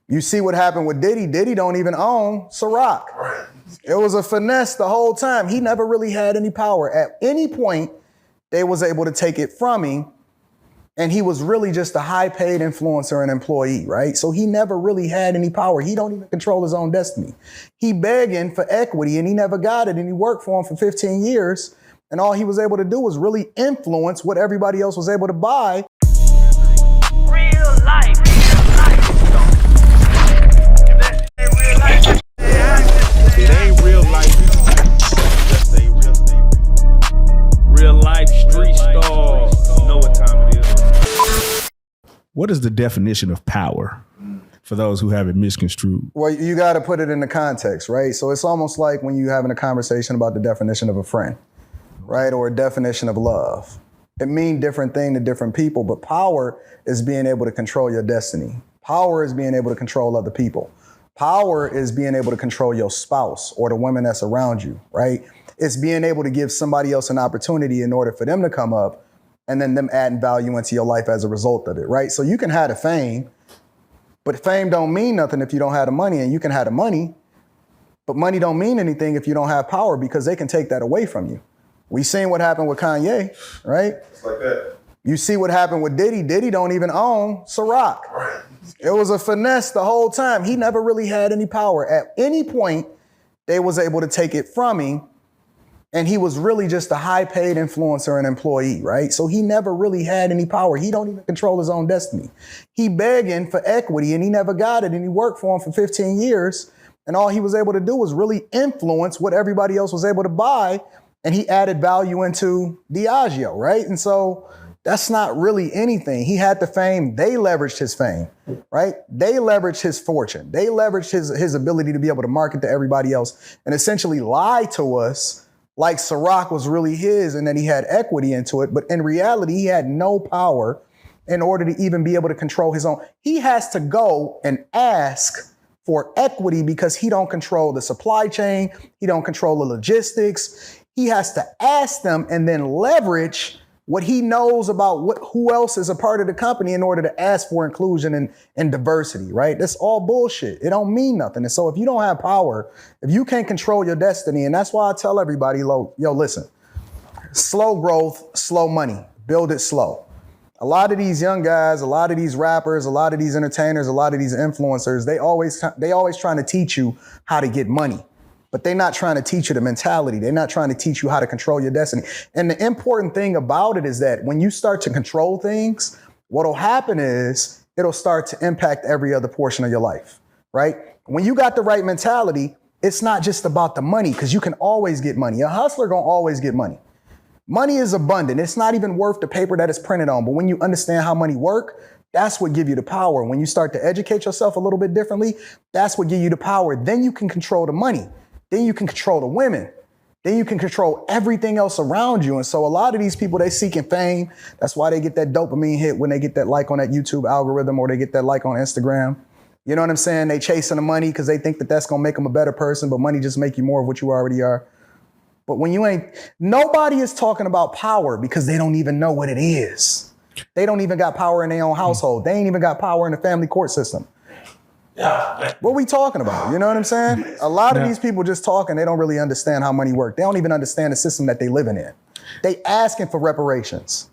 You see what happened with Diddy. Diddy don't even own Ciroc. It was a finesse the whole time. He never really had any power. At any point, they was able to take it from him, and he was really just a high-paid influencer and employee, right? So he never really had any power. He don't even control his own destiny. He begging for equity, and he never got it, and he worked for him for 15 years, and all he was able to do was really influence what everybody else was able to buy. Real life. It ain't real life. Just say real life street stars. Know what time it is. What is the definition of power for those who have it misconstrued? Well, you got to put it into context, right? So it's almost like when you're having a conversation about the definition of a friend, right? Or a definition of love. It means different things to different people, but power is being able to control your destiny. Power is being able to control other people. Power is being able to control your spouse or the women that's around you, right? It's being able to give somebody else an opportunity in order for them to come up and then them adding value into your life as a result of it, right? So you can have the fame, but fame don't mean nothing if you don't have the money, and you can have the money, but money don't mean anything if you don't have power, because they can take that away from you. We seen what happened with Kanye, right? It's like that. You see what happened with Diddy. Diddy don't even own Ciroc. It was a finesse the whole time. He never really had any power. At any point, they was able to take it from him, and he was really just a high-paid influencer and employee, right? So he never really had any power. He don't even control his own destiny. He begging for equity, and he never got it, and he worked for him for 15 years, and all he was able to do was really influence what everybody else was able to buy, and he added value into Diageo, right? And so that's not really anything. He had the fame. They leveraged his fame, right? They leveraged his fortune. They leveraged his ability to be able to market to everybody else and essentially lie to us like Ciroc was really his and that he had equity into it. But in reality, he had no power in order to even be able to control his own. He has to go and ask for equity because he don't control the supply chain. He don't control the logistics. He has to ask them and then leverage what he knows about who else is a part of the company in order to ask for inclusion and diversity, right? That's all bullshit. It don't mean nothing. And so if you don't have power, if you can't control your destiny, and that's why I tell everybody, yo, listen, slow growth, slow money, build it slow. A lot of these young guys, a lot of these rappers, a lot of these entertainers, a lot of these influencers, they always trying to teach you how to get money. But they're not trying to teach you the mentality. They're not trying to teach you how to control your destiny. And the important thing about it is that when you start to control things, what'll happen is it'll start to impact every other portion of your life, right? When you got the right mentality, it's not just about the money, because you can always get money. A hustler gonna always get money. Money is abundant. It's not even worth the paper that it's printed on. But when you understand how money work, that's what give you the power. When you start to educate yourself a little bit differently, that's what give you the power. Then you can control the money. Then you can control the women. Then you can control everything else around you. And so a lot of these people, they seeking fame. That's why they get that dopamine hit when they get that like on that YouTube algorithm, or they get that like on Instagram. You know what I'm saying? They chasing the money because they think that that's going to make them a better person, but money just make you more of what you already are. But when you ain't, nobody is talking about power because they don't even know what it is. They don't even got power in their own household. They ain't even got power in the family court system. What we talking about? You know what I'm saying? A lot of these people just talking, they don't really understand how money works. They don't even understand the system that they living in. They asking for reparations.